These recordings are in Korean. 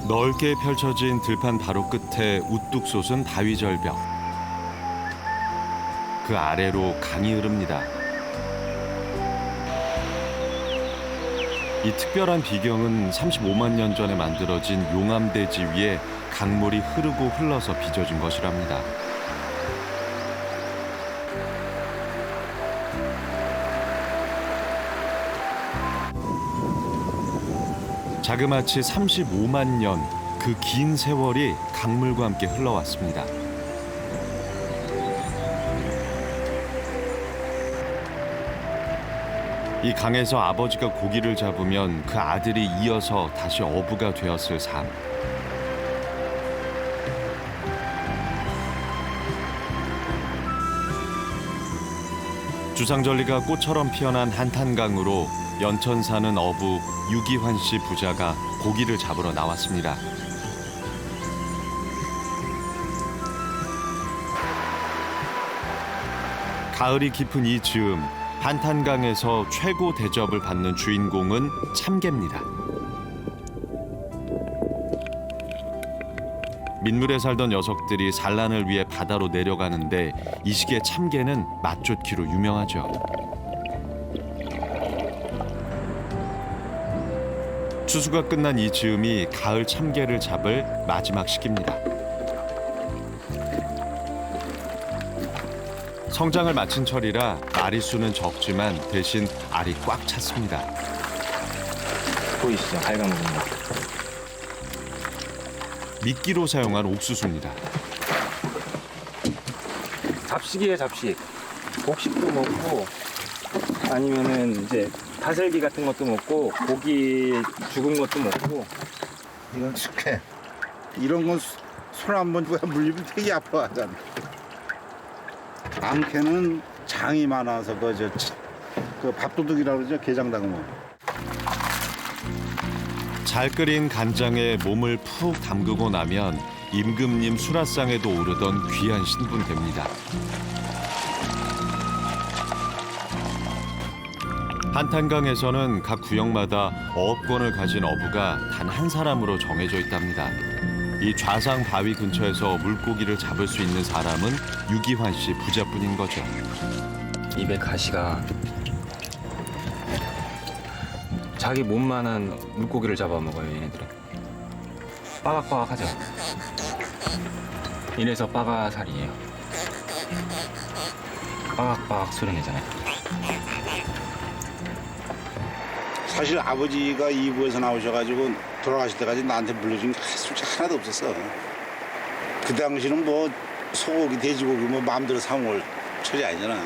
넓게 펼쳐진 들판 바로 끝에 우뚝 솟은 바위 절벽. 그 아래로 강이 흐릅니다. 이 특별한 비경은 35만 년 전에 만들어진 용암대지 위에 강물이 흐르고 흘러서 빚어진 것이랍니다. 자그마치 35만 년, 그 긴 세월이 강물과 함께 흘러왔습니다. 이 강에서 아버지가 고기를 잡으면 그 아들이 이어서 다시 어부가 되었을 삶. 주상절리가 꽃처럼 피어난 한탄강으로 연천 사는 어부 유기환 씨 부자가 고기를 잡으러 나왔습니다. 가을이 깊은 이 즈음, 한탄강에서 최고 대접을 받는 주인공은 참개입니다. 민물에 살던 녀석들이 산란을 위해 바다로 내려가는데 이 시기에 참개는 맛 좋기로 유명하죠. 추수가 끝난 이 즈음이 가을 참개를 잡을 마지막 시기입니다. 성장을 마친 철이라 마리수는 적지만 대신 알이 꽉 찼습니다. 보이시죠? 갉아먹은 거. 미끼로 사용한 옥수수입니다. 잡식이에요, 잡식. 곡식도 먹고 아니면은 이제 다슬기 같은 것도 먹고 고기 죽은 것도 먹고. 이건 숙회. 이런 건 손 한 번 물리면 되게 아파하잖아. 암캐는 장이 많아서 그 밥도둑이라고 그러죠. 게장 담그면. 잘 끓인 간장에 몸을 푹 담그고 나면 임금님 수라상에도 오르던 귀한 신분 됩니다. 한탄강에서는 각 구역마다 어업권을 가진 어부가 단 한 사람으로 정해져 있답니다. 이 좌상 바위 근처에서 물고기를 잡을 수 있는 사람은 유기환 씨 부자뿐인 거죠. 입에 가시가 자기 몸만한 물고기를 잡아먹어요, 얘네들은. 빠각빠각하죠. 이래서 빠가살이에요. 빠각빠각 소리 내잖아요. 사실 아버지가 이부에서 나오셔가지고 돌아가실 때까지 나한테 물려준 게 솔직히 하나도 없었어. 그 당시는 뭐 소고기, 돼지고기 뭐 마음대로 사먹을 철이 아니잖아.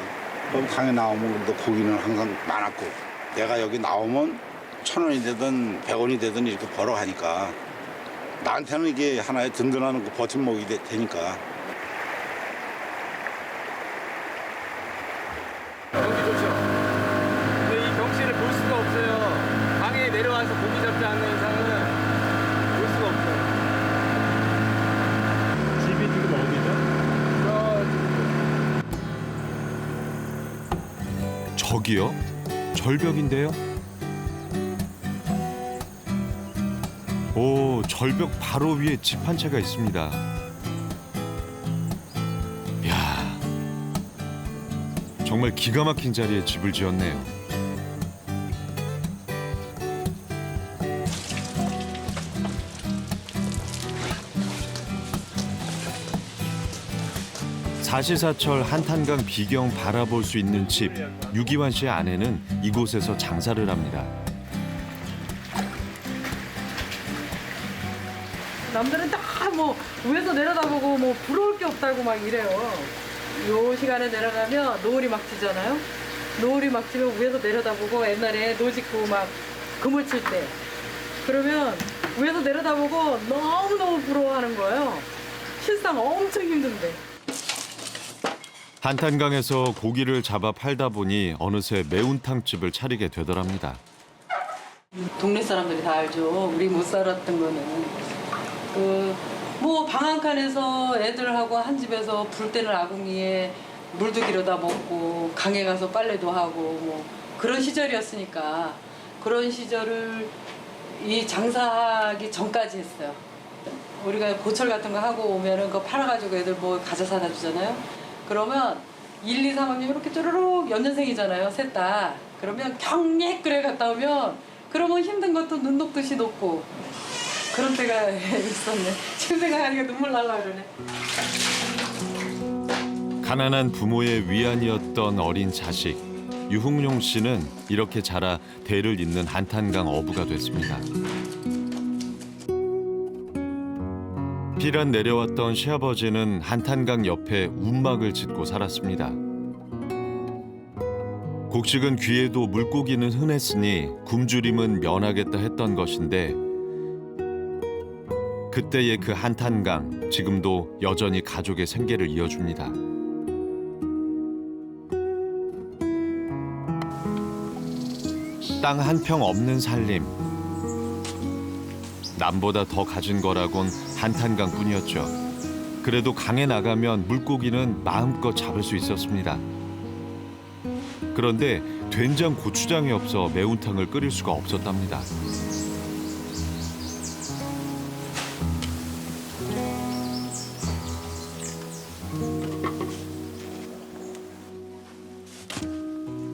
그럼 강에 나오면 그래도 고기는 항상 많았고 내가 여기 나오면 1,000원이 되든 100원이 되든 이렇게 벌어가니까 나한테는 이게 하나의 든든한 버팀목이 되니까. 경치 좋죠? 근데 이 경치를 볼 수가 없어요. 강에 내려와서 고기 잡지 않는 이상은 볼 수가 없어요. 집이 지금 어디죠? 저기요? 절벽인데요? 오, 절벽 바로 위에 집 한 채가 있습니다. 이야, 정말 기가 막힌 자리에 집을 지었네요. 사시사철 한탄강 비경 바라볼 수 있는 집, 유기환 씨의 아내는 이곳에서 장사를 합니다. 남들은 다 뭐 위에서 내려다보고 뭐 부러울 게 없다고 막 이래요. 요 시간에 내려가면 노을이 막 지잖아요. 노을이 막 지면 위에서 내려다보고 옛날에 노 짓고 막 그물 칠 때 그러면 위에서 내려다보고 너무너무 부러워하는 거예요. 실상 엄청 힘든데. 한탄강에서 고기를 잡아 팔다 보니 어느새 매운탕집을 차리게 되더랍니다. 동네 사람들이 다 알죠. 우리 못 살았던 거는 뭐 방앗간에서 애들하고 한 집에서 불 때는 아궁이에 물도 길어다 먹고 강에 가서 빨래도 하고 뭐 그런 시절이었으니까 그런 시절을 이 장사하기 전까지 했어요. 우리가 보철 같은 거 하고 오면은 그거 팔아가지고 애들 뭐 과자 사다 주잖아요. 그러면 1, 2, 3학년 이렇게 쪼르륵 연년생이잖아요. 셋 다. 그러면 경례 그래 갔다 오면 그러면 힘든 것도 눈 녹듯이 녹고 그런 때가 있었네. 지금 생각하니까 눈물 날라 그러네. 가난한 부모의 위안이었던 어린 자식 유흥용 씨는 이렇게 자라 대를 잇는 한탄강 어부가 됐습니다. 피란 내려왔던 시아버지는 한탄강 옆에 움막을 짓고 살았습니다. 곡식은 귀해도 물고기는 흔했으니 굶주림은 면하겠다 했던 것인데 그때의 그 한탄강 지금도 여전히 가족의 생계를 이어줍니다. 땅 한 평 없는 살림. 남보다 더 가진 거라곤 한탄강뿐이었죠. 그래도 강에 나가면 물고기는 마음껏 잡을 수 있었습니다. 그런데 된장 고추장이 없어 매운탕을 끓일 수가 없었답니다.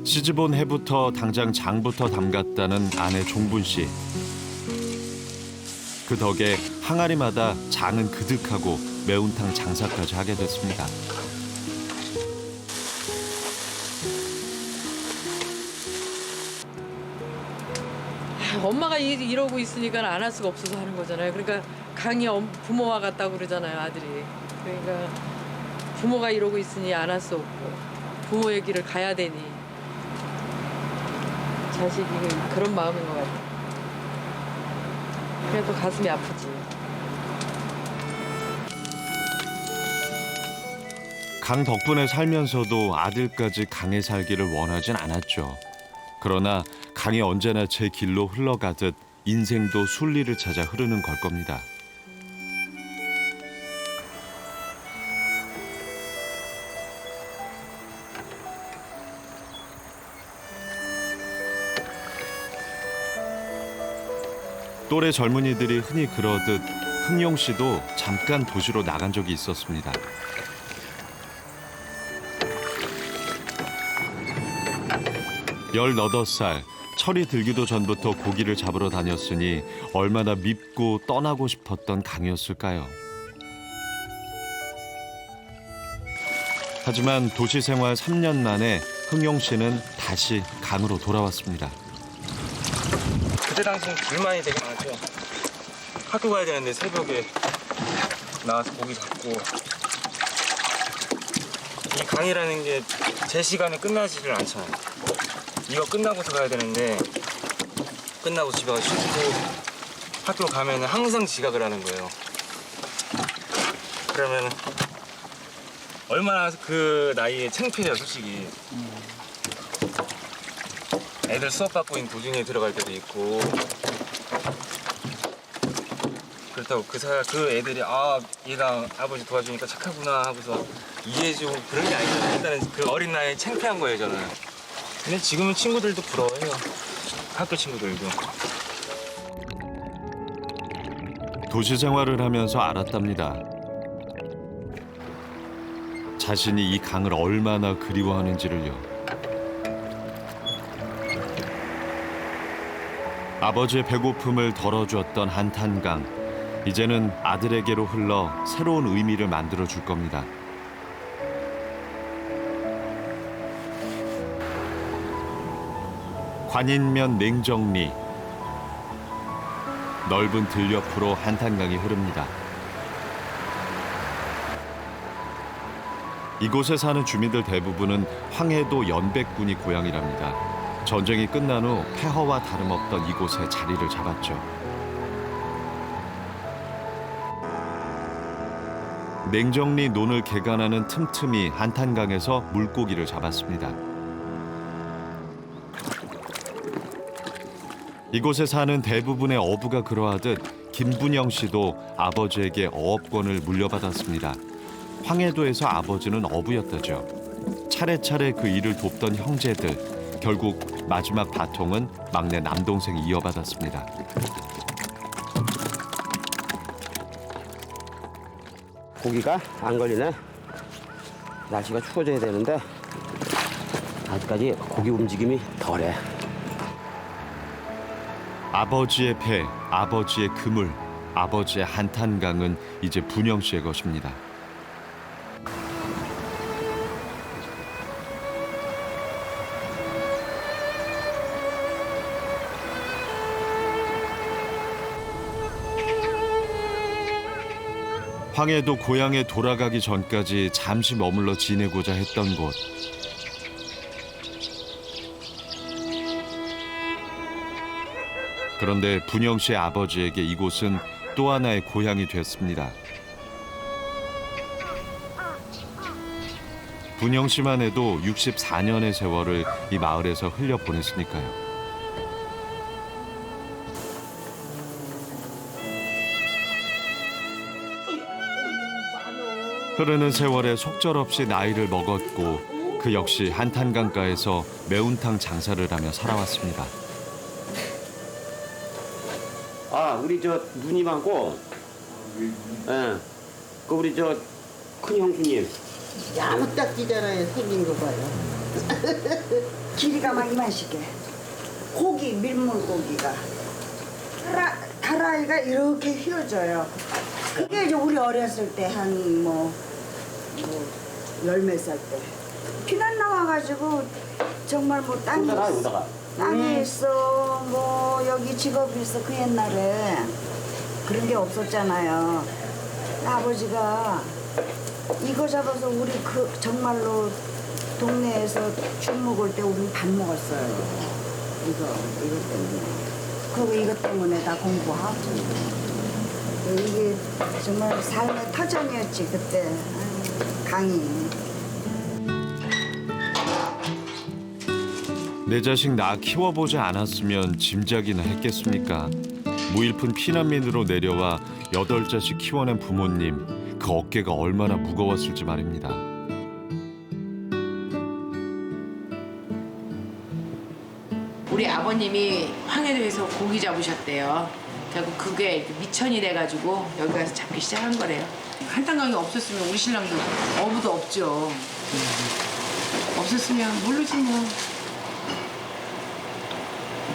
시집온 해부터 당장 장부터 담갔다는 아내 종분 씨. 그 덕에 항아리마다 장은 그득하고 매운탕 장사까지 하게 됐습니다. 엄마가 이러고 있으니까 안 할 수가 없어서 하는 거잖아요. 그러니까 강이 부모와 같다고 그러잖아요, 아들이. 그러니까 부모가 이러고 있으니 안 할 수 없고 부모의 길을 가야 되니 자식이 그런 마음인 것 같아요. 그래도 가슴이 아프지. 강 덕분에 살면서도 아들까지 강에 살기를 원하진 않았죠. 그러나 강이 언제나 제 길로 흘러가듯 인생도 순리를 찾아 흐르는 걸 겁니다. 또래 젊은이들이 흔히 그러듯 흥용 씨도 잠깐 도시로 나간 적이 있었습니다. 열여덟 살 철이 들기도 전부터 고기를 잡으러 다녔으니 얼마나 밉고 떠나고 싶었던 강이었을까요? 하지만 도시 생활 3년 만에 흥용 씨는 다시 강으로 돌아왔습니다. 그때 당시엔 불만이 되게 많았죠. 학교 가야 되는데 새벽에 나와서 고기 잡고 이 강이라는 게 제 시간에 끝나지를 않잖아요. 이거 끝나고서 가야 되는데 끝나고 집에 가서 쉬고 학교 가면 항상 지각을 하는 거예요. 그러면 얼마나 그 나이에 창피해요, 솔직히. 애들 수업 받고 있는 도중에 들어갈 때도 있고 그렇다고 그 애들이 아 얘가 아버지 도와주니까 착하구나 하고서 이해해주고 그런 게 아니잖아요. 일단은 그 어린 나이에 창피한 거예요, 저는. 근데 지금은 친구들도 부러워해요. 학교 친구들도. 도시 생활을 하면서 알았답니다. 자신이 이 강을 얼마나 그리워하는지를요. 아버지의 배고픔을 덜어주었던 한탄강. 이제는 아들에게로 흘러 새로운 의미를 만들어줄 겁니다. 관인면 냉정리. 넓은 들 옆으로 한탄강이 흐릅니다. 이곳에 사는 주민들 대부분은 황해도 연백군이 고향이랍니다. 전쟁이 끝난 후 폐허와 다름없던 이곳에 자리를 잡았죠. 냉정리 논을 개간하는 틈틈이 한탄강에서 물고기를 잡았습니다. 이곳에 사는 대부분의 어부가 그러하듯 김분영 씨도 아버지에게 어업권을 물려받았습니다. 황해도에서 아버지는 어부였다죠. 차례차례 그 일을 돕던 형제들. 결국 마지막 바통은 막내 남동생이 이어받았습니다. 고기가 안 걸리네. 날씨가 추워져야 되는데 아직까지 고기 움직임이 덜해. 아버지의 배, 아버지의 그물, 아버지의 한탄강은 이제 분영 씨의 것입니다. 황해도 고향에 돌아가기 전까지 잠시 머물러 지내고자 했던 곳. 그런데 분영 씨의 아버지에게 이곳은 또 하나의 고향이 됐습니다. 분영 씨만 해도 64년의 세월을 이 마을에서 흘려 보냈으니까요. 흐르는 세월에 속절없이 나이를 먹었고 그 역시 한탄강가에서 매운탕 장사를 하며 살아왔습니다. 아, 우리 저 누님하고, 예, 그 우리 저 큰 형수님. 야무딱지잖아요. 생긴 거 봐요. 길이가 막 이만씩해. 고기, 밀물고기가. 다라이가 이렇게 휘어져요. 그게 이제 우리 어렸을 때 한 열몇 살 때. 피난 나와가지고 정말 뭐 땅이 있어. 땅이 있어. 뭐 여기 직업이 있어. 그 옛날에. 그런 게 없었잖아요. 아버지가 이거 잡아서 우리 그 정말로 동네에서 죽 먹을 때 우리 밥 먹었어요. 이거 때문에. 그리고 이것 때문에 다 공부하고. 이게 정말 삶의 터전이었지 그때. 강이. 내 자식 나 키워보지 않았으면 짐작이나 했겠습니까? 무일푼 피난민으로 내려와 8자식 키워낸 부모님. 그 어깨가 얼마나 무거웠을지 말입니다. 우리 아버님이 황해도에서 고기 잡으셨대요. 결국 그게 미천이 돼가지고 여기 가서 잡기 시작한 거래요. 한탄강이 없었으면 우리 신랑도 어부도 없죠. 없었으면 모르지 뭐.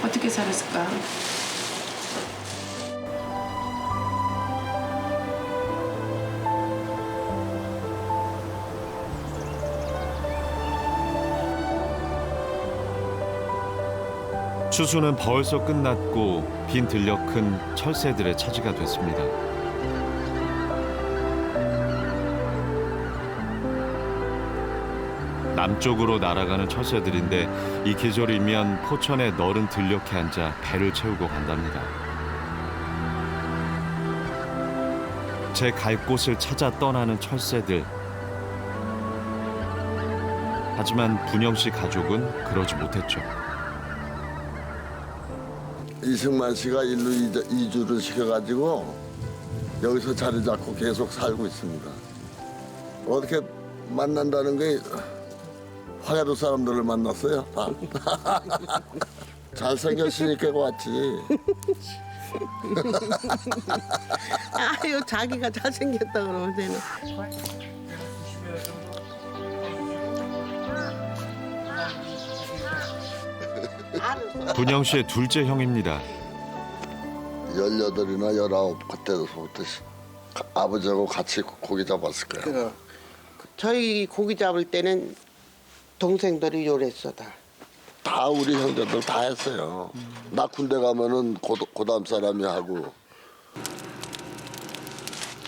어떻게 살았을까? 추수는 벌써 끝났고 빈 들녘 큰 철새들의 차지가 됐습니다. 남쪽으로 날아가는 철새들인데 이 계절이면 포천의 너른 들녘에 앉아 배를 채우고 간답니다. 제 갈 곳을 찾아 떠나는 철새들. 하지만 분영 씨 가족은 그러지 못했죠. 이승만 씨가 일로 이주를 시켜가지고 여기서 자리 잡고 계속 살고 있습니다. 어떻게 만난다는 게 황해도 사람들을 만났어요. 다. 잘생겼으니까 왔지. 아유 자기가 잘생겼다 그러면 되는. 분영 씨의 둘째 형입니다. 18이나 19 그때부터 아버지하고 같이 고기 잡았을 거예요. 저희 고기 잡을 때는 동생들이 요랬어 다. 다 우리 형제들 다 했어요. 나 군대 가면은 고담 사람이 하고.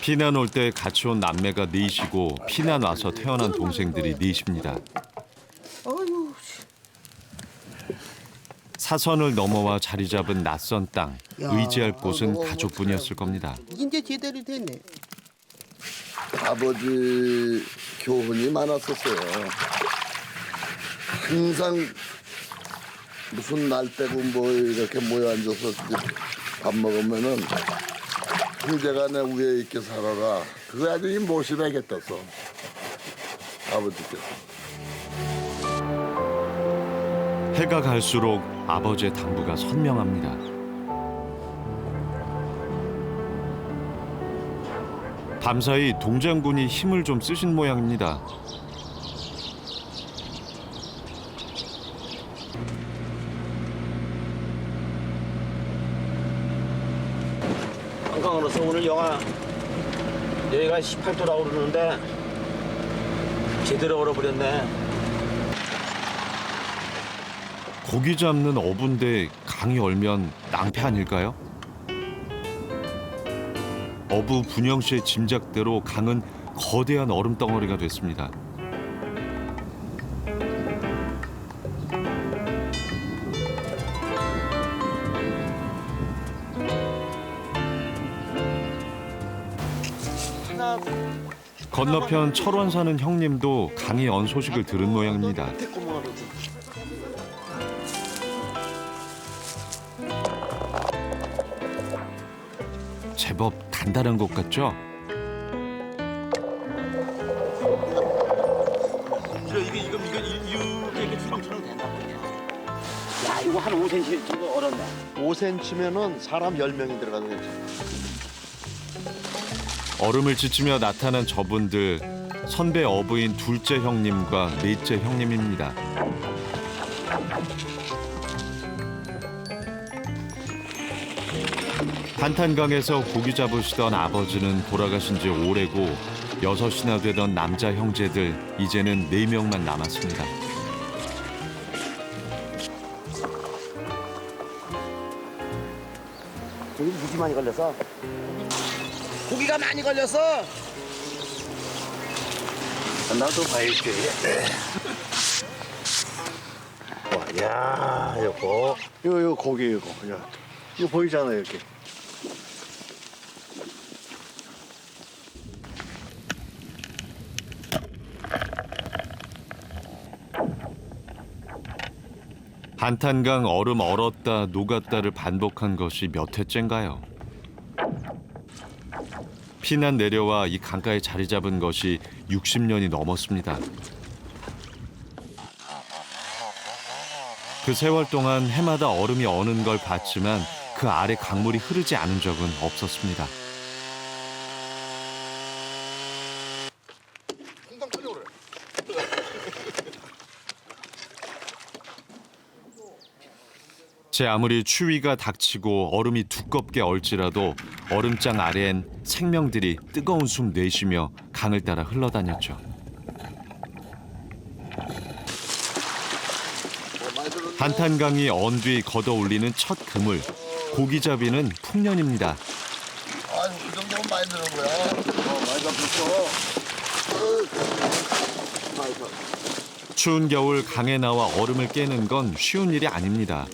피난 올 때 같이 온 남매가 넷이고 피난 와서 태어난 동생들이 넷입니다. 어휴. 사선을 넘어와 자리 잡은 낯선 땅. 야, 의지할 곳은 너무 가족뿐이었을 겁니다. 이제 제대로 됐네. 아버지 교훈이 많았었어요. 항상 무슨 날 빼고 뭐 이렇게 모여 앉아서 밥 먹으면은 형제가 내 위에 있게 살아라. 그거 아주 이 모시라겠다서 아버지께서. 해가 갈수록 아버지의 당부가 선명합니다. 밤사이 동장군이 힘을 좀 쓰신 모양입니다. 한강으로서 오늘 여기가 18도라고 그러는데 제대로 얼어버렸네. 고기 잡는 어부인데 강이 얼면 낭패 아닐까요? 어부 분영 씨의 짐작대로 강은 거대한 얼음 덩어리가 됐습니다. 건너편 철원 사는 형님도 강이 언 소식을 들은 모양입니다. 제법 단단한 것 같죠? 야, 이거 한 5cm 정도 얼었네. 5cm면은 사람 10명이 들어가는 거지. 얼음을 찢으며 나타난 저분들, 선배 어부인 둘째 형님과 넷째 형님입니다. 한탄강에서 고기 잡으시던 아버지는 돌아가신 지 오래고 6이나 되던 남자 형제들 이제는 4명만 남았습니다. 고기 무지 많이 걸려서. 고기가 많이 걸려서. 나도 봐야지. 야, 이거 고기 이거. 야, 이거 보이잖아 이렇게. 한탄강 얼음 얼었다 녹았다를 반복한 것이 몇 회째인가요? 피난 내려와 이 강가에 자리 잡은 것이 60년이 넘었습니다. 그 세월 동안 해마다 얼음이 어는 걸 봤지만 그 아래 강물이 흐르지 않은 적은 없었습니다. 제 아무리 추위가 닥치고 얼음이 두껍게 얼지라도 얼음장 아래엔 생명들이 뜨거운 숨 내쉬며 강을 따라 흘러다녔죠. 한탄강이 언 뒤 걷어올리는 첫 그물, 고기잡이는 풍년입니다. 아유, 그 정도면 많이 드는 거야. 많이 잡혔어. 추운 겨울 강에 나와 얼음을 깨는 건 쉬운 일이 아닙니다.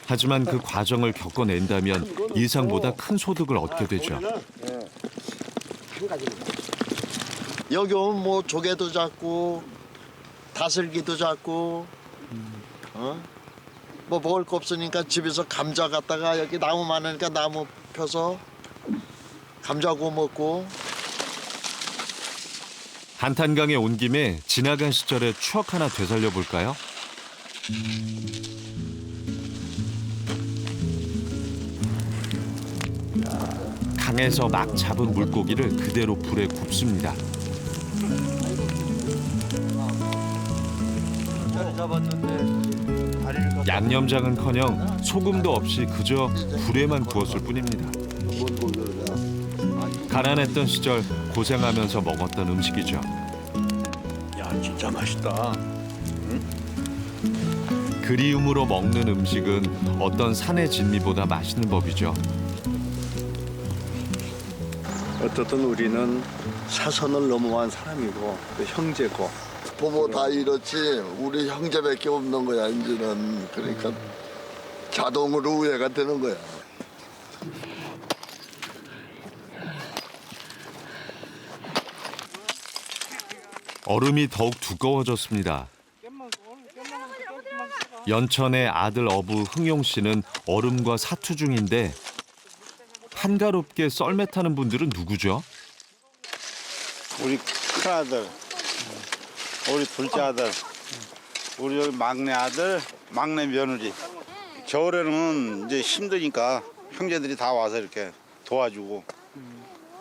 하지만 그 과정을 겪어낸다면 예상보다 큰 소득을 얻게 되죠. 여기 오면 뭐 조개도 잡고 다슬기도 잡고 뭐 먹을 거 없으니까 집에서 감자 갖다가 여기 나무 많으니까 나무 펴서 감자 구워 먹고. 한탄강에 온 김에 지나간 시절의 추억 하나 되살려 볼까요? 강에서 막 잡은 물고기를 그대로 불에 굽습니다. 양념장은커녕 소금도 없이 그저 불에만 구웠을 뿐입니다. 가난했던 시절 고생하면서 먹었던 음식이죠. 야, 진짜 맛있다. 그리움으로 먹는 음식은 어떤 산의 진미보다 맛있는 법이죠. 어쨌든 우리는 사선을 넘어간 사람이고 또 형제고. 부모 다 이렇지 우리 형제밖에 없는 거야 이제는. 그러니까 자동으로 우애가 되는 거야. 얼음이 더욱 두꺼워졌습니다. 연천의 아들 어부 흥용 씨는 얼음과 사투 중인데 한가롭게 썰매 타는 분들은 누구죠? 우리 큰아들, 우리 둘째 아들, 우리 여기 막내 아들, 막내 며느리. 겨울에는 이제 힘드니까 형제들이 다 와서 이렇게 도와주고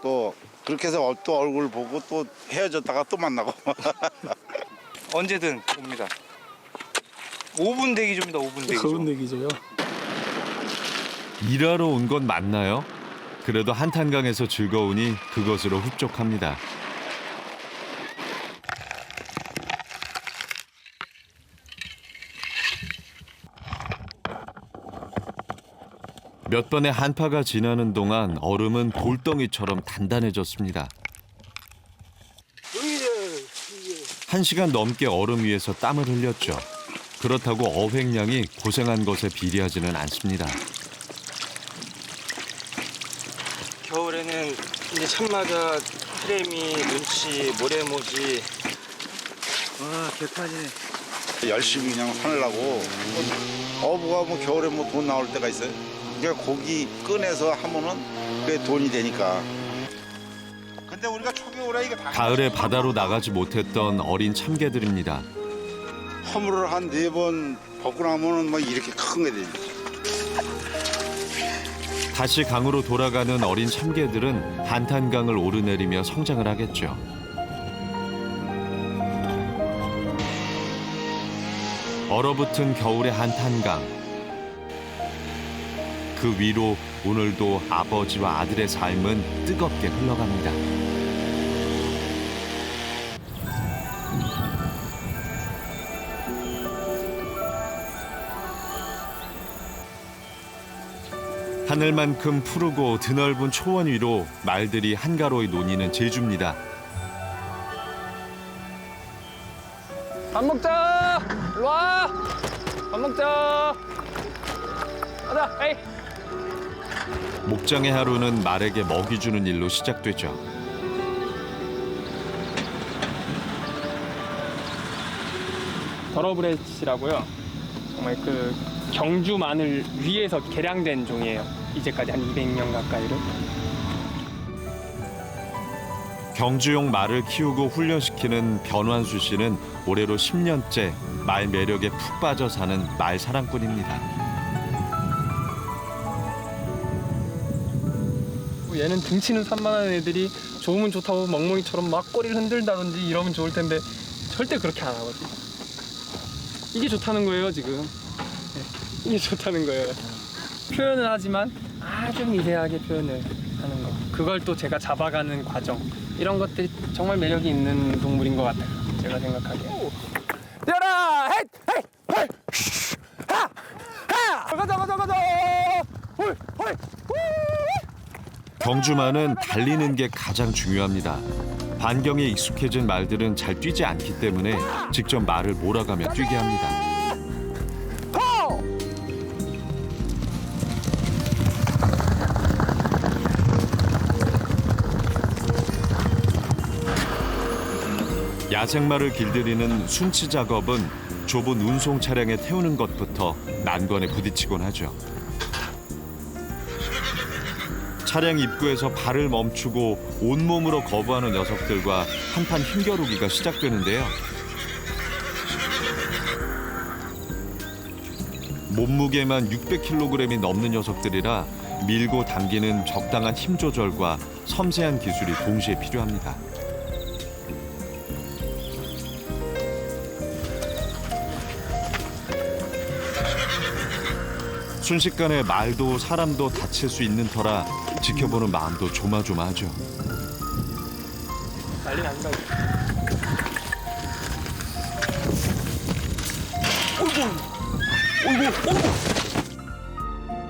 또 그렇게 해서 또 얼굴 보고 또 헤어졌다가 또 만나고. 언제든 옵니다. 5분 대기조입니다. 5분 대기조. 좋은 얘기죠요. 일하러 온 건 맞나요? 그래도 한탄강에서 즐거우니 그것으로 흡족합니다. 몇 번의 한파가 지나는 동안 얼음은 돌덩이처럼 단단해졌습니다. 1시간 넘게 얼음 위에서 땀을 흘렸죠. 그렇다고 어획량이 고생한 것에 비례하지는 않습니다. 겨울에는 이제 참마자, 트레미, 눈치, 모래모지. 와, 개판이네. 열심히 그냥 하려고. 어부가 뭐 겨울에 뭐 돈 나올 때가 있어요. 그러니까 고기 꺼내서 하면은 그게 돈이 되니까. 근데 우리가 초겨울에 이게 다 가을에 바다로 나가지 못했던 어린 참개들입니다. 허물을 한 4번 벗고 나면은 막 이렇게 큰 게 되지. 다시 강으로 돌아가는 어린 참개들은 한탄강을 오르내리며 성장을 하겠죠. 얼어붙은 겨울의 한탄강. 그 위로 오늘도 아버지와 아들의 삶은 뜨겁게 흘러갑니다. 하늘만큼 푸르고 드넓은 초원 위로 말들이 한가로이 논이는 제주입니다. 밥 먹자. 일로 와. 밥 먹자. 가자. 에이. 목장의 하루는 말에게 먹이 주는 일로 시작되죠. 더러브레치라고요. 정말 그 경주 마늘 위에서 개량된 종이에요. 이제까지 한 200년 가까이를. 경주용 말을 키우고 훈련시키는 변환수 씨는 올해로 10년째 말 매력에 푹 빠져 사는 말 사랑꾼입니다. 얘는 등치는 산만한 애들이 좋으면 좋다고 멍멍이처럼 막 꼬리를 흔들다든지 이러면 좋을 텐데 절대 그렇게 안 하거든요. 이게 좋다는 거예요, 지금. 네, 이게 좋다는 거예요. 표현은 하지만 아주 미세하게 표현을 하는 거. 그걸 또 제가 잡아가는 과정. 이런 것들이 정말 매력이 있는 동물인 것 같아요. 제가 생각하기에. 뛰어라! 헤이! 헤이! 헤이! 하! 하! 가자, 가자, 가자! 홀! 홀! 경주마는 달리는 게 가장 중요합니다. 반경에 익숙해진 말들은 잘 뛰지 않기 때문에 직접 말을 몰아가며 뛰게 합니다. 야생마를 길들이는 순치 작업은 좁은 운송 차량에 태우는 것부터 난관에 부딪히곤 하죠. 차량 입구에서 발을 멈추고 온몸으로 거부하는 녀석들과 한판 힘겨루기가 시작되는데요. 몸무게만 600kg이 넘는 녀석들이라 밀고 당기는 적당한 힘 조절과 섬세한 기술이 동시에 필요합니다. 순식간에 말도 사람도 다칠 수 있는 터라 지켜보는 마음도 조마조마하죠. 난리 난다.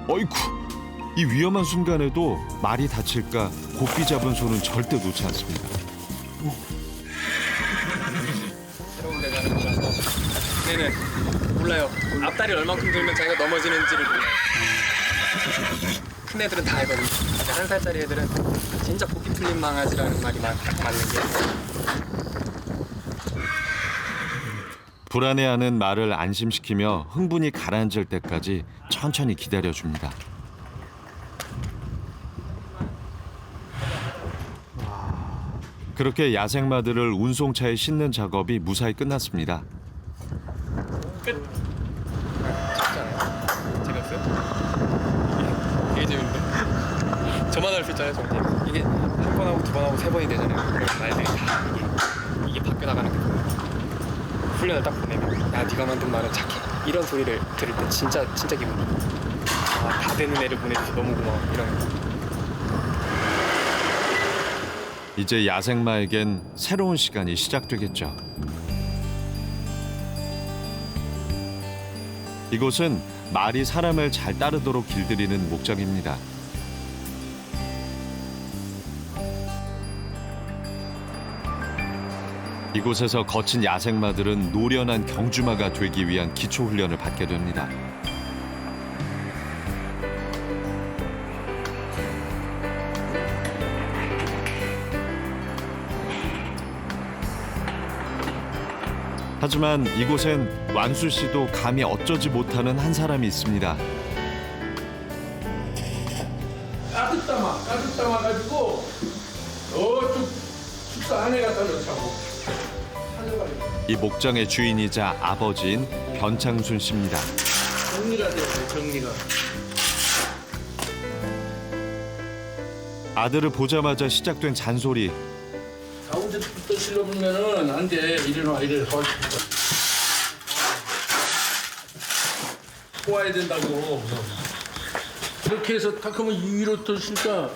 어이쿠! 이 위험한 순간에도 말이 다칠까 고삐 잡은 손은 절대 놓지 않습니다. 새로운 데가는 거라서 얘는 몰라요. 앞다리 얼만큼 들면 자기가 넘어지는지를 몰라요. 큰 애들은 다 알거든요. 1살짜리 애들은 진짜 보기 풀린 망아지라는 말이 딱 맞는 게. 불안해하는 말을 안심시키며 흥분이 가라앉을 때까지 천천히 기다려줍니다. 그렇게 야생마들을 운송차에 싣는 작업이 무사히 끝났습니다. 끝. 재밌잖아요. 재밌어요? 되게 재밌는데. 저만 할 수 있잖아요, 정지. 이게 한 번 하고 두 번 하고 세 번이 되잖아요. 그럼 말들이 다 이게 바뀌어 나가는 게 보여요. 훈련을 딱 보내면 야 네가 만든 말은 착해. 이런 소리를 들을 때 진짜 기분이 다 되는 애를 보내줘서 너무 고마워 이런 거. 이제 야생마에겐 새로운 시간이 시작되겠죠. 이곳은 말이 사람을 잘 따르도록 길들이는 목장입니다. 이곳에서 거친 야생마들은 노련한 경주마가 되기 위한 기초 훈련을 받게 됩니다. 하지만 이곳엔 완수 씨도 감히 어쩌지 못하는 한 사람이 있습니다. 까득담아 가지고 저쪽 숙사 안에 갖다 놓자고. 이 목장의 주인이자 아버지인 변창순 씨입니다. 정리가 돼야 돼, 정리가. 아들을 보자마자 시작된 잔소리. 가운데부터 실러보면은 안 돼. 일어나. 꼬아야 된다고. 이렇게 해서 탁 하면 위로 떠실까?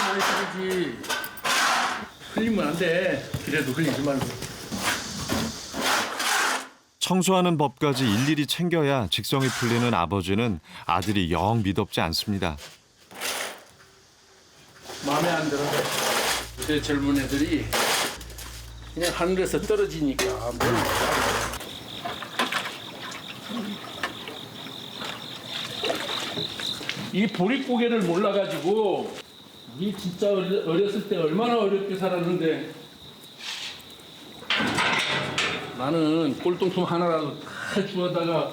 많이 쓰지. 흘리면 안 돼. 그래도 흘리지 말고. 청소하는 법까지 일일이 챙겨야 직성이 풀리는 아버지는 아들이 영 미덥지 않습니다. 마음에 안 들어. 요새 젊은 애들이 그냥 하늘에서 떨어지니까 뭘. 이 보릿고개를 몰라가지고 이 진짜 어렸을 때 얼마나 어렵게 살았는데 나는 꼴통품 하나라도 다 주워다가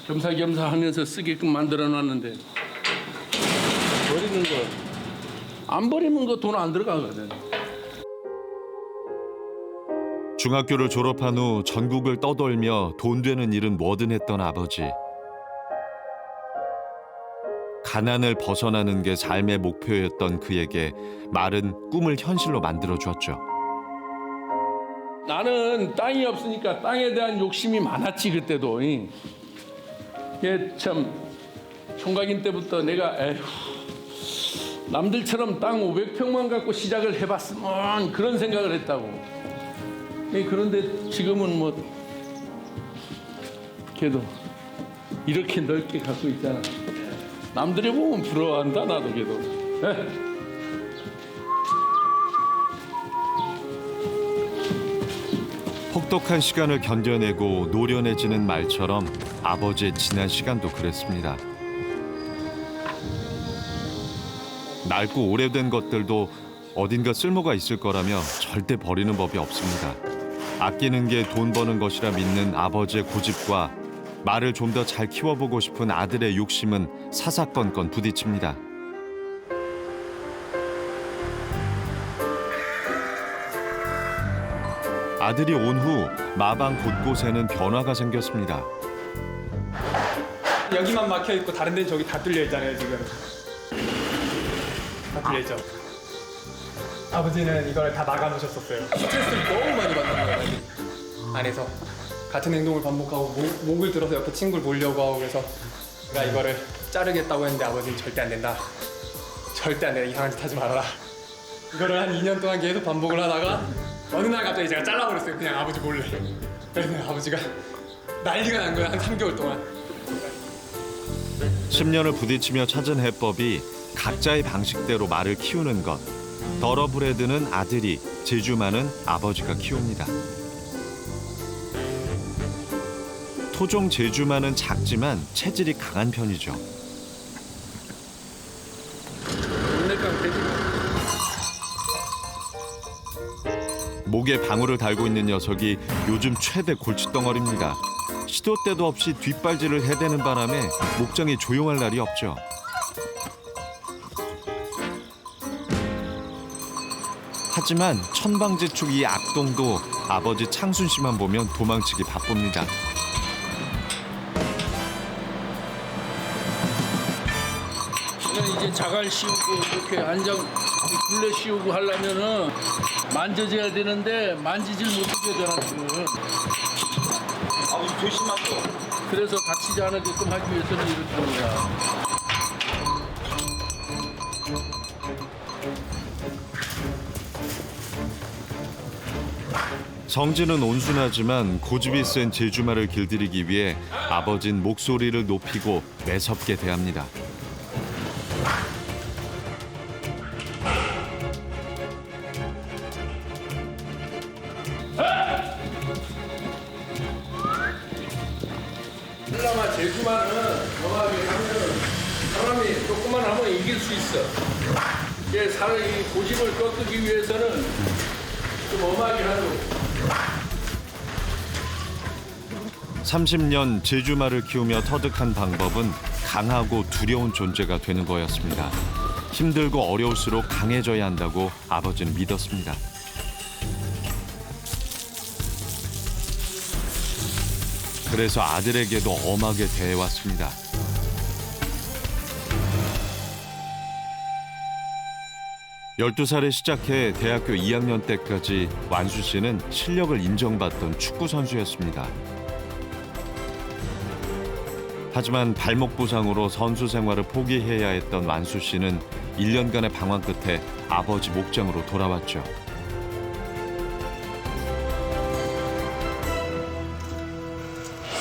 겸사겸사 하면서 쓰게끔 만들어놨는데 버리는 거 안 버리면 거 돈 안 들어가거든. 중학교를 졸업한 후 전국을 떠돌며 돈 되는 일은 뭐든 했던 아버지. 가난을 벗어나는 게 삶의 목표였던 그에게 말은 꿈을 현실로 만들어 주었죠. 나는 땅이 없으니까 땅에 대한 욕심이 많았지 그때도. 참 총각인 때부터 내가 에휴, 남들처럼 땅 500평만 갖고 시작을 해봤으면 그런 생각을 했다고. 그런데 지금은 뭐 걔도 이렇게 넓게 갖고 있잖아. 남들이 보면 부러워한다 나도 걔도. 혹독한 시간을 견뎌내고 노련해지는 말처럼 아버지의 지난 시간도 그랬습니다. 낡고 오래된 것들도 어딘가 쓸모가 있을 거라며 절대 버리는 법이 없습니다. 아끼는 게 돈 버는 것이라 믿는 아버지의 고집과 말을 좀 더 잘 키워보고 싶은 아들의 욕심은 사사건건 부딪힙니다. 아들이 온 후 마방 곳곳에는 변화가 생겼습니다. 여기만 막혀 있고 다른 데는 저기 다 뚫려 있잖아요 지금. 다 뚫려 있죠. 아버지는 이걸 다 막아 놓으셨었어요. 스트레스를 너무 많이 받는 거예요. 안에서 같은 행동을 반복하고 목을 들어서 옆에 친구를 보려고 하고 그래서 제가 이거를 자르겠다고 했는데 아버지는 절대 안 된다. 절대 안 된다. 이상한 짓 하지 말아라. 이거를 한 2년 동안 계속 반복을 하다가 어느 날 갑자기 제가 잘라버렸어요. 그냥 아버지 몰래. 그래서 아버지가 난리가 난 거예요. 한 3개월 동안. 10년을 부딪히며 찾은 해법이 각자의 방식대로 말을 키우는 것. 더러브레드는 아들이, 제주마는 아버지가 키웁니다. 토종 제주마는 작지만 체질이 강한 편이죠. 목에 방울을 달고 있는 녀석이 요즘 최대 골칫덩어리입니다. 시도 때도 없이 뒷발질을 해대는 바람에 목장이 조용할 날이 없죠. 하지만 천방지축 이 악동도 아버지 창순 씨만 보면 도망치기 바쁩니다. 이제 자갈 씌우고 이렇게 안장 굴레 씌우고 하려면은 만져져야 되는데 만지질 못하게 되나 지금. 아버지 조심하고. 그래서 다치지 않게끔 하기 위해서는 이렇게 하는 거야. 성질은 온순하지만 고집이 센 제주말을 길들이기 위해 아버진 목소리를 높이고 매섭게 대합니다. 그나마 제주말은 정확하게 하면 사람이 조금만 하면 이길 수 있어. 이게 사람이 고집을 꺾기 위해서는 좀 엄하게 하죠. 30년 제주말을 키우며 터득한 방법은 강하고 두려운 존재가 되는 거였습니다. 힘들고 어려울수록 강해져야 한다고 아버지는 믿었습니다. 그래서 아들에게도 엄하게 대해왔습니다. 열두 살에 시작해 대학교 2학년 때까지 완수 씨는 실력을 인정받던 축구 선수였습니다. 하지만 발목 부상으로 선수 생활을 포기해야 했던 완수 씨는 1년간의 방황 끝에 아버지 목장으로 돌아왔죠.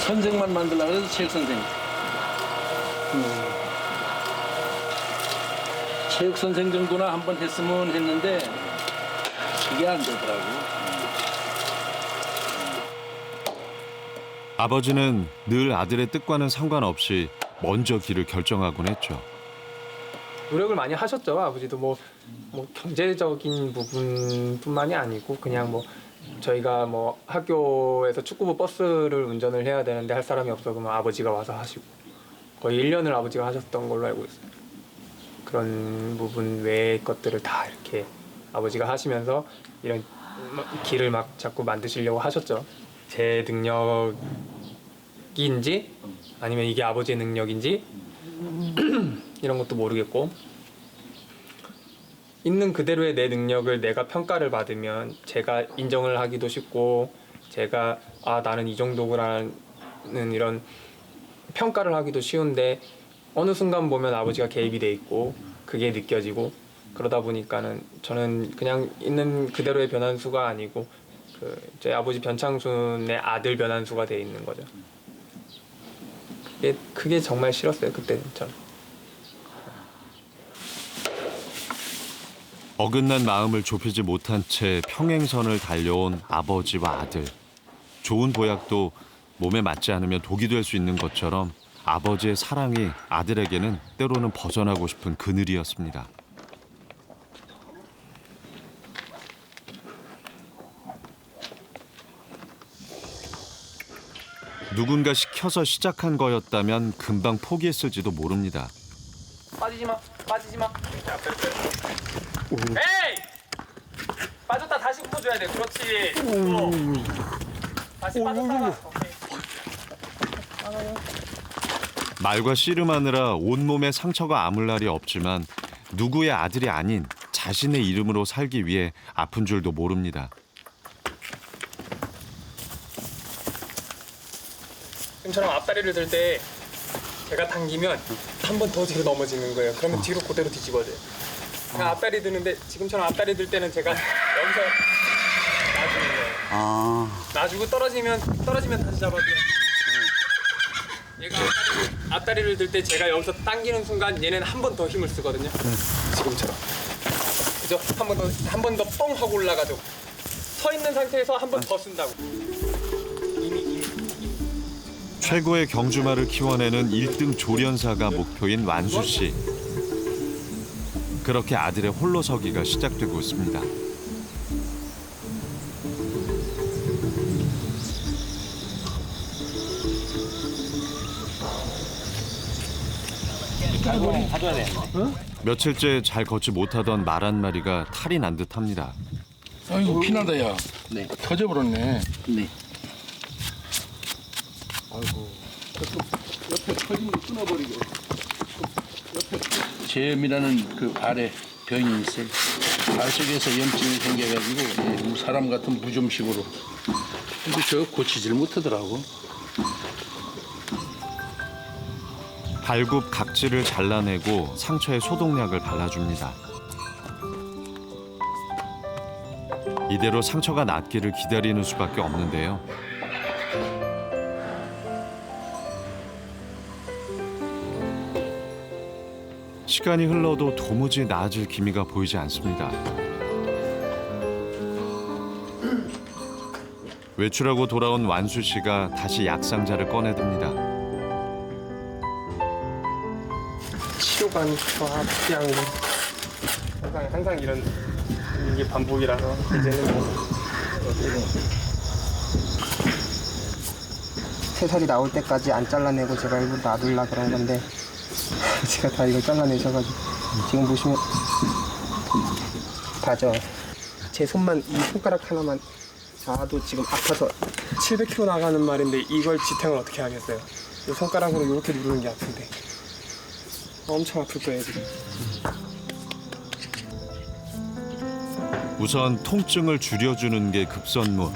선생만 만들려고 해서 체육 선생. 체육 선생 정도나 한번 했으면 했는데 그게 안 되더라고. 아버지는 늘 아들의 뜻과는 상관없이 먼저 길을 결정하곤 했죠. 노력을 많이 하셨죠. 아버지도 뭐 경제적인 부분뿐만이 아니고 그냥 뭐 저희가 뭐 학교에서 축구부 버스를 운전을 해야 되는데 할 사람이 없어 그러면 아버지가 와서 하시고 거의 1년을 아버지가 하셨던 걸로 알고 있어요. 그런 부분 외의 것들을 다 이렇게 아버지가 하시면서 이런 길을 막 자꾸 만드시려고 하셨죠. 제 능력인지 아니면 이게 아버지의 능력인지 이런 것도 모르겠고 있는 그대로의 내 능력을 내가 평가를 받으면 제가 인정을 하기도 쉽고 제가 나는 이 정도라는 이런 평가를 하기도 쉬운데 어느 순간 보면 아버지가 개입이 돼 있고 그게 느껴지고 그러다 보니까는 저는 그냥 있는 그대로의 변환수가 아니고 제 아버지 변창순의 아들 변환수가 돼 있는 거죠. 그게 정말 싫었어요 그때 전. 어긋난 마음을 좁히지 못한 채 평행선을 달려온 아버지와 아들. 좋은 보약도 몸에 맞지 않으면 독이 될 수 있는 것처럼 아버지의 사랑이 아들에게는 때로는 벗어나고 싶은 그늘이었습니다. 누군가 시켜서 시작한 거였다면 금방 포기했을지도 모릅니다. 빠지지 마. 에이! 빠졌다 다시 묶어줘야 돼. 그렇지. 다시 빠졌다가. 오케이. 말과 씨름하느라 온몸에 상처가 아물 날이 없지만 누구의 아들이 아닌 자신의 이름으로 살기 위해 아픈 줄도 모릅니다. 지금처럼 앞다리를 들 때 제가 당기면 한 번 더 뒤로 넘어지는 거예요. 그러면 뒤로 그대로 뒤집어져요. 그냥 앞다리 드는데 지금처럼 앞다리 들 때는 제가 여기서 놔주는 거예요. 놔주고 떨어지면 다시 잡아줘요. 얘가 앞다리를 들 때 제가 여기서 당기는 순간 얘는 한 번 더 힘을 쓰거든요. 지금처럼. 그죠? 한 번 더 뻥 하고 올라가죠. 서 있는 상태에서 한 번 더 쓴다고. 최고의 경주마를 키워내는 1등 조련사가 목표인 완수 씨. 그렇게 아들의 홀로서기가 시작되고 있습니다. 며칠째 잘 걷지 못하던 말 한 마리가 탈이 난 듯합니다. 아이고 피나다 야. 네. 터져버렸네. 네. 아이고. 옆에 터진 거 끊어버리고. 제염이라는 그 발에 병이 있어요. 발 속에서 염증이 생겨가지고 사람 같은 무좀식으로. 근데 저 고치질 못하더라고. 발굽 각질을 잘라내고 상처에 소독약을 발라줍니다. 이대로 상처가 낫기를 기다리는 수밖에 없는데요. 시간이 흘러도 도무지 나아질 기미가 보이지 않습니다. 외출하고 돌아온 완수 씨가 다시 약상자를 꺼내듭니다. 치료관 저합양 항상 이런 이게 반복이라서 이제는 뭐 3살이 나올 때까지 안 잘라내고 제가 일부러 놔둘라 그런 건데 제가 다 이걸 잘라내셔가지고 지금 보시면 다죠. 제 손만 이 손가락 하나만 놔도 지금 아파서 700kg 나가는 말인데 이걸 지탱을 어떻게 하겠어요. 이 손가락으로 이렇게 누르는 게 아픈데 엄청 아플 거예요 지금. 우선 통증을 줄여주는 게 급선무.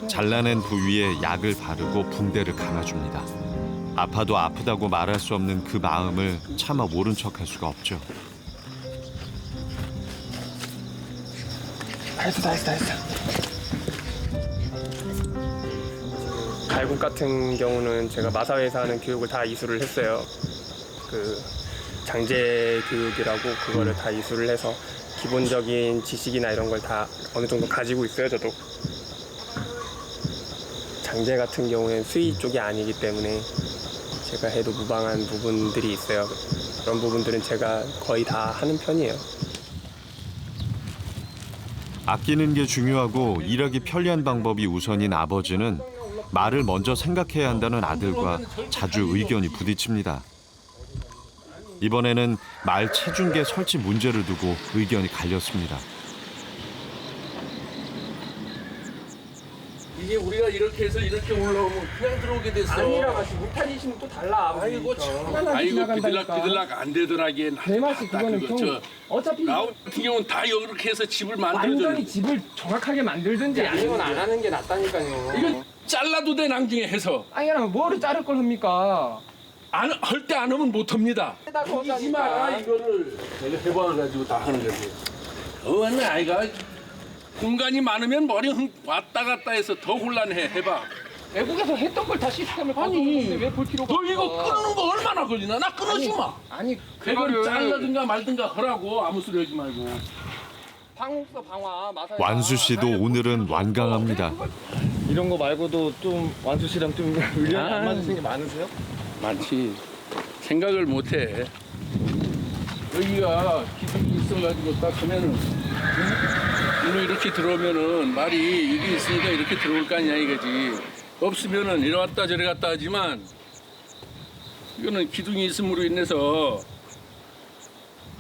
잘라낸 부위에 약을 바르고 붕대를 감아줍니다. 아파도 아프다고 말할 수 없는 그 마음을 차마 모른 척할 수가 없죠. 다 했어. 갈굼 같은 경우는 제가 마사회에서 하는 교육을 다 이수를 했어요. 그 장제 교육이라고 그거를 다 이수를 해서 기본적인 지식이나 이런 걸 다 어느 정도 가지고 있어요, 저도. 장제 같은 경우는 수의 쪽이 아니기 때문에 제가 해도 무방한 부분들이 있어요. 그런 부분들은 제가 거의 다 하는 편이에요. 아끼는 게 중요하고 일하기 편리한 방법이 우선인 아버지는 말을 먼저 생각해야 한다는 아들과 자주 의견이 부딪힙니다. 이번에는 말 체중계 설치 문제를 두고 의견이 갈렸습니다. 이게 우리가 이렇게 해서 이렇게 올라오면 그냥 들어오게 됐어. 아니라 같이 물타니시면 또 달라. 아이고 참. 아이고 비들락 안 되더라게. 내 맛이 그거는 좀 어차피 나 같은 경우는 다 이렇게 해서 집을 만들어줘. 완전히 집을 정확하게 만들든지 아니면 안 하는 게 낫다니까요. 이거 잘라도 돼 나중에 해서. 아니 그럼 뭐를 자를 걸 합니까? 안 할 때 안 하면 못 합니다. 이기지 마 이거를 내가 해봐가지고 다 하는 거지. 어느 아이가 공간이 많으면 머리 왔다 갔다 해서 더 곤란해. 해봐. 외국에서 했던 걸 다 시스템을 아니, 바꾸는데 왜 볼 필요가 너 이거 끊는 거 얼마나 걸리나? 나 끊어주마. 아니 그걸 잘라든가 말든가 하라고 아무 소리 하지 말고. 방옥서 방화 마사 완수 씨도 오늘은 완강합니다. 이런 거 말고도 좀 완수 씨랑 좀 의견 안 맞으시는 게 많으세요? 많지. 생각을 못해. 여기가 기둥이 있어가지고 딱 하면은 눈이 이렇게 들어오면은 말이 이게 있으니까 이렇게 들어올 거 아니야 이거지. 없으면은 이리 왔다 저리 갔다 하지만 이거는 기둥이 있음으로 인해서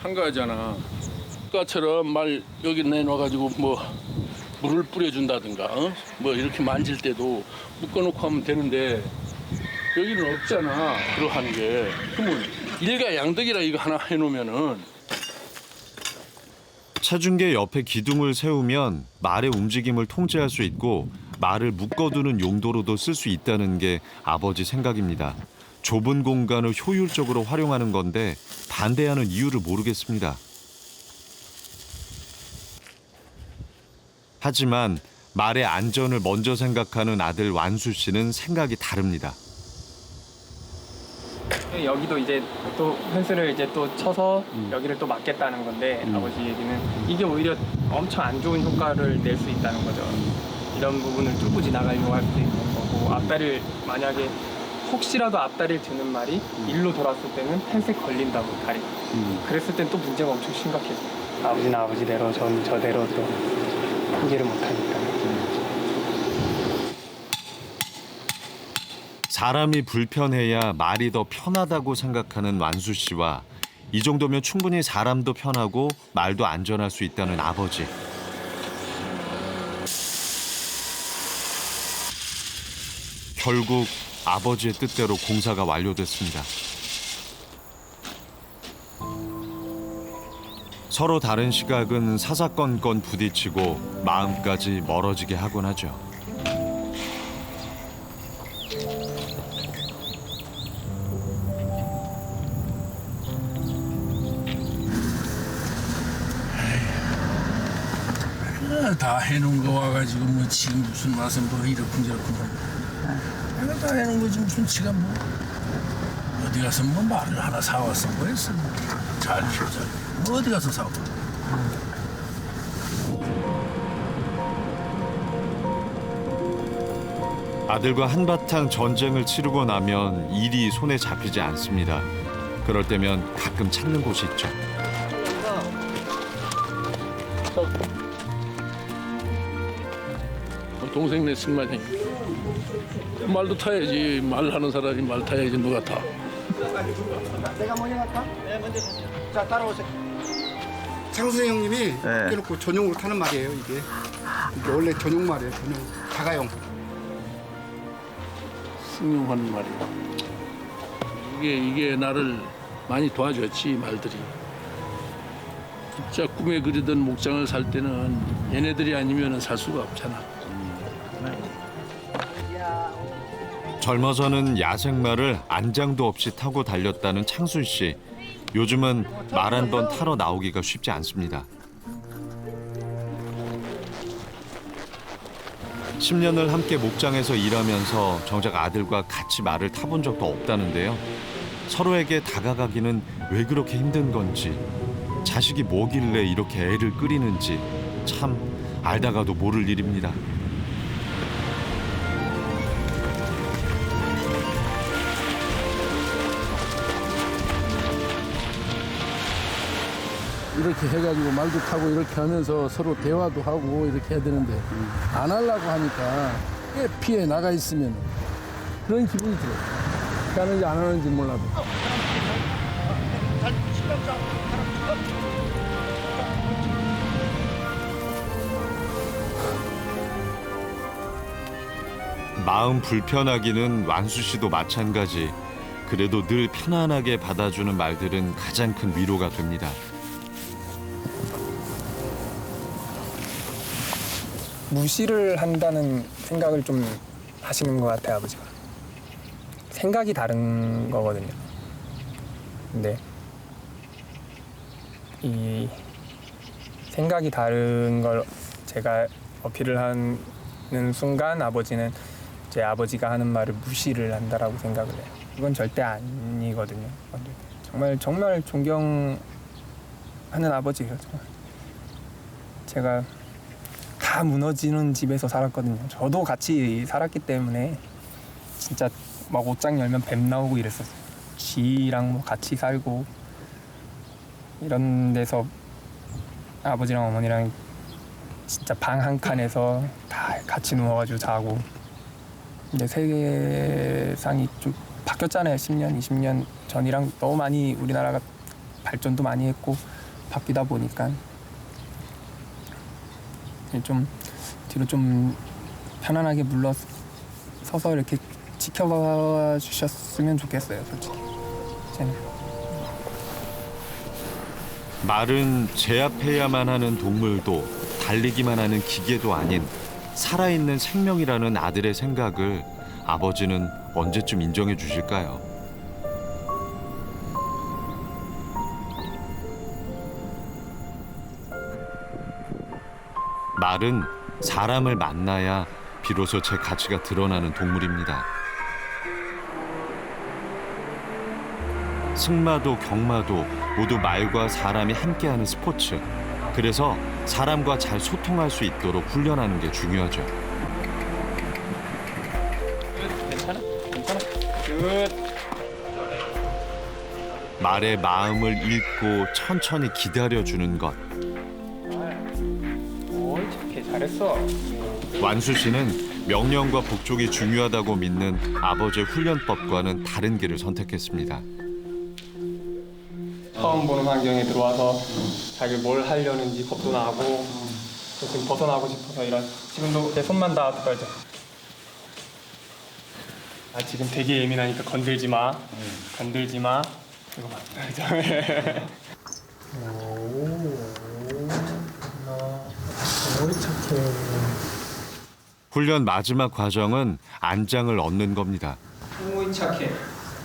한가하잖아. 아까처럼 말 여기 내놔가지고 뭐 물을 뿌려준다든가 뭐 이렇게 만질 때도 묶어놓고 하면 되는데 여기는 없잖아. 그러한 게. 그러면 일가양득이라 이거 하나 해놓으면은 체중계 옆에 기둥을 세우면 말의 움직임을 통제할 수 있고 말을 묶어두는 용도로도 쓸 수 있다는 게 아버지 생각입니다. 좁은 공간을 효율적으로 활용하는 건데 반대하는 이유를 모르겠습니다. 하지만 말의 안전을 먼저 생각하는 아들 완수 씨는 생각이 다릅니다. 여기도 이제 또 펜스를 이제 또 쳐서 여기를 또 막겠다는 건데 아버지 얘기는 이게 오히려 엄청 안 좋은 효과를 낼 수 있다는 거죠. 이런 부분을 뚫고 지나가려고 할 때 있는 거고 앞다리를 만약에 혹시라도 앞다리를 드는 말이 일로 돌았을 때는 펜스에 걸린다고 다리. 그랬을 땐 또 문제가 엄청 심각해요. 아버지는 아버지대로 저는 저대로 또 포기를 못하니까. 사람이 불편해야 말이 더 편하다고 생각하는 완수 씨와 이 정도면 충분히 사람도 편하고 말도 안전할 수 있다는 아버지. 결국 아버지의 뜻대로 공사가 완료됐습니다. 서로 다른 시각은 사사건건 부딪히고 마음까지 멀어지게 하곤 하죠. 다 해놓은 거 와가지고 뭐 지금 무슨 와서 뭐 이렇군 저렇군 내가 다 해놓은 거지 무슨 지가 뭐 어디 가서 뭐 말을 하나 사왔어 뭐 했어 잘 뭐 어디 가서 사와 아들과 한바탕 전쟁을 치르고 나면 일이 손에 잡히지 않습니다. 그럴 때면 가끔 찾는 곳이 있죠. 동생네 승만이 말도 타야지 말하는 사람이 말 타야지 누가 타 내가 먼저 갈까? 네, 먼저 가세요. 자, 따라오세요. 창수 형님이 해놓고 전용으로 타는 말이에요, 이게. 이게 원래 전용 말이에요, 전용. 자가용. 승용하는 말이야 이게 나를 많이 도와줬지 말들이 진짜 꿈에 그리던 목장을 살 때는 얘네들이 아니면 살 수가 없잖아 젊어서는 야생말을 안장도 없이 타고 달렸다는 창순 씨. 요즘은 말 한 번 타러 나오기가 쉽지 않습니다. 10년을 함께 목장에서 일하면서 정작 아들과 같이 말을 타본 적도 없다는데요. 서로에게 다가가기는 왜 그렇게 힘든 건지, 자식이 뭐길래 이렇게 애를 끓이는지 참 알다가도 모를 일입니다. 이렇게 해가지고 말도 타고 이렇게 하면서 서로 대화도 하고 이렇게 해야 되는데 안 하려고 하니까 꽤 피해 나가 있으면 그런 기분이 들어요. 어떻게 하는지 안 하는지 몰라도. 마음 불편하기는 완수 씨도 마찬가지. 그래도 늘 편안하게 받아주는 말들은 가장 큰 위로가 됩니다. 무시를 한다는 생각을 좀 하시는 것 같아요, 아버지가. 생각이 다른 거거든요. 근데 이 생각이 다른 걸 제가 어필을 하는 순간 아버지는 제 아버지가 하는 말을 무시를 한다라고 생각을 해요. 이건 절대 아니거든요. 정말 존경하는 아버지예요. 정말. 제가 다 무너지는 집에서 살았거든요. 저도 같이 살았기 때문에 진짜 막 옷장 열면 뱀 나오고 이랬었어요. 쥐랑 뭐 같이 살고 이런 데서 아버지랑 어머니랑 진짜 방 한 칸에서 다 같이 누워가지고 자고. 근데 세상이 좀 바뀌었잖아요. 10년, 20년 전이랑 너무 많이 우리나라가 발전도 많이 했고 바뀌다 보니까 좀 뒤로 좀 편안하게 물러서서 이렇게 지켜봐 주셨으면 좋겠어요, 솔직히. 저는. 말은 제압해야만 하는 동물도 달리기만 하는 기계도 아닌 살아있는 생명이라는 아들의 생각을 아버지는 언제쯤 인정해 주실까요? 말은 사람을 만나야 비로소 제 가치가 드러나는 동물입니다. 승마도 경마도 모두 말과 사람이 함께하는 스포츠. 그래서 사람과 잘 소통할 수 있도록 훈련하는 게 중요하죠. 괜찮아? 끝. 말의 마음을 읽고 천천히 기다려주는 것. 오, 착해. 잘했어. 완수 씨는 명령과 복종이 중요하다고 믿는 아버지의 훈련법과는 다른 길을 선택했습니다. 처음 보는 환경에 들어와서 자기 뭘 하려는지 겁도 나고 좀 벗어나고 싶어서 이런 지금도 내 손만 다 떨죠. 아 지금 되게 예민하니까 건들지 마. 건들지 마. 이거 봐. 오. 훈련 마지막 과정은 안장을 얻는 겁니다. 오, 착해.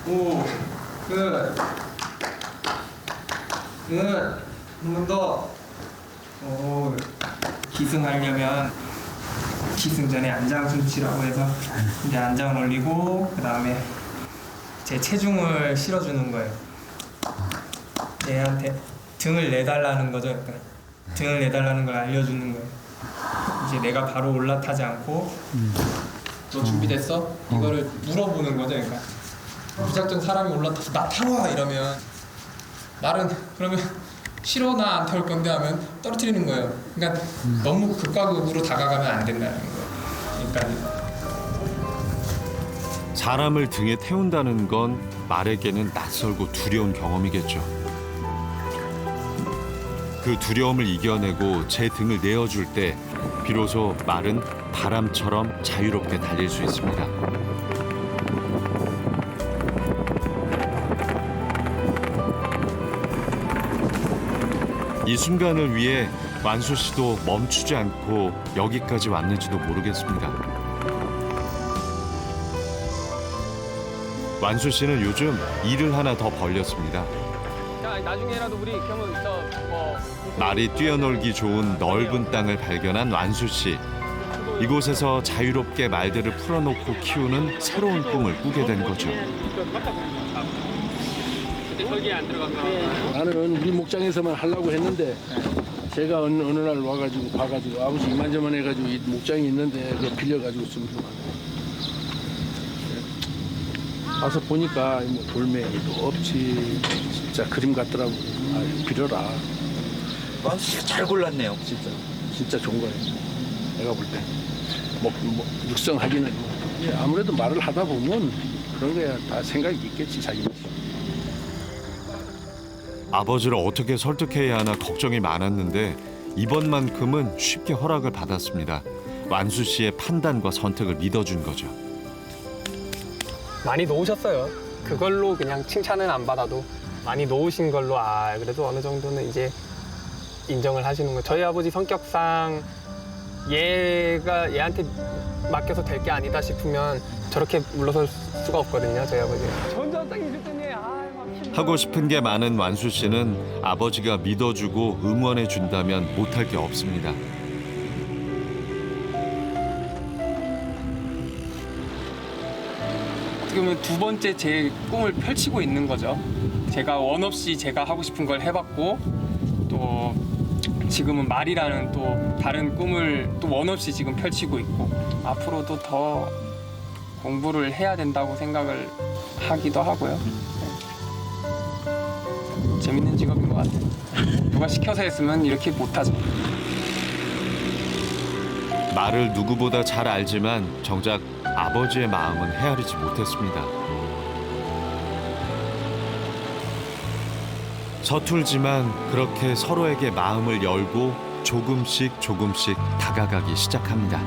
오, 굿. 굿. 한 번 더. 오, 기승하려면 기승 전에 안장 순치라고 해서 이제 안장을 올리고 그 다음에 제 체중을 실어주는 거예요. 얘한테 등을 내달라는 거죠. 그러니까 등을 내달라는 걸 알려주는 거예요. 이제 내가 바로 올라타지 않고 너 준비됐어? 이거를 물어보는 거죠. 그러니까 무작정 사람이 올라타서 나 타와 이러면 말은 그러면 싫어 나 안 타올 건데 하면 떨어뜨리는 거예요. 그러니까 너무 극과 극으로 다가가면 안 된다는 거예요. 그러니까 사람을 등에 태운다는 건 말에게는 낯설고 두려운 경험이겠죠. 그 두려움을 이겨내고 제 등을 내어줄 때 비로소 말은 바람처럼 자유롭게 달릴 수 있습니다. 이 순간을 위해 완수 씨도 멈추지 않고 여기까지 왔는지도 모르겠습니다. 완수 씨는 요즘 일을 하나 더 벌렸습니다. 야, 나중에라도 우리 그러면 말이 뛰어놀기 좋은 넓은 땅을 발견한 완수 씨. 이곳에서 자유롭게 말들을 풀어놓고 키우는 새로운 꿈을 꾸게 된 거죠. 나는 우리 목장에서만 하려고 했는데 제가 어느 날 와가지고 봐가지고 아버지 이만저만 해가지고 이 목장이 있는데 그거 빌려가지고 좀 와서 보니까 뭐 돌멩이도 없지. 진짜 그림 같더라고. 아, 빌려라. 완수 잘 골랐네요. 진짜 좋은 거예요. 내가 볼 때. 육성하기는 아무래도 말을 하다 보면 그런 거야 다 생각이 있겠지 자기. 아버지를 어떻게 설득해야 하나 걱정이 많았는데 이번만큼은 쉽게 허락을 받았습니다. 완수 씨의 판단과 선택을 믿어준 거죠. 많이 놓으셨어요. 그걸로 그냥 칭찬은 안 받아도 많이 놓으신 걸로 그래도 어느 정도는 이제 인정을 하시는 거예요. 저희 아버지 성격상 얘한테 맡겨서 될 게 아니다 싶으면 저렇게 물러설 수가 없거든요. 저희 아버지가. 전자 딱 있을 때는 하고 싶은 게 많은 완수 씨는 아버지가 믿어주고 응원해 준다면 못할 게 없습니다. 어떻게 보면 두 번째 제 꿈을 펼치고 있는 거죠. 제가 원 없이 제가 하고 싶은 걸 해봤고 또 지금은 말이라는 또 다른 꿈을 또 원 없이 지금 펼치고 있고 앞으로도 더 공부를 해야 된다고 생각을 하기도 하고요. 재밌는 직업인 것 같아요. 누가 시켜서 했으면 이렇게 못하죠. 말을 누구보다 잘 알지만 정작 아버지의 마음은 헤아리지 못했습니다. 서툴지만 그렇게 서로에게 마음을 열고 조금씩 다가가기 시작합니다.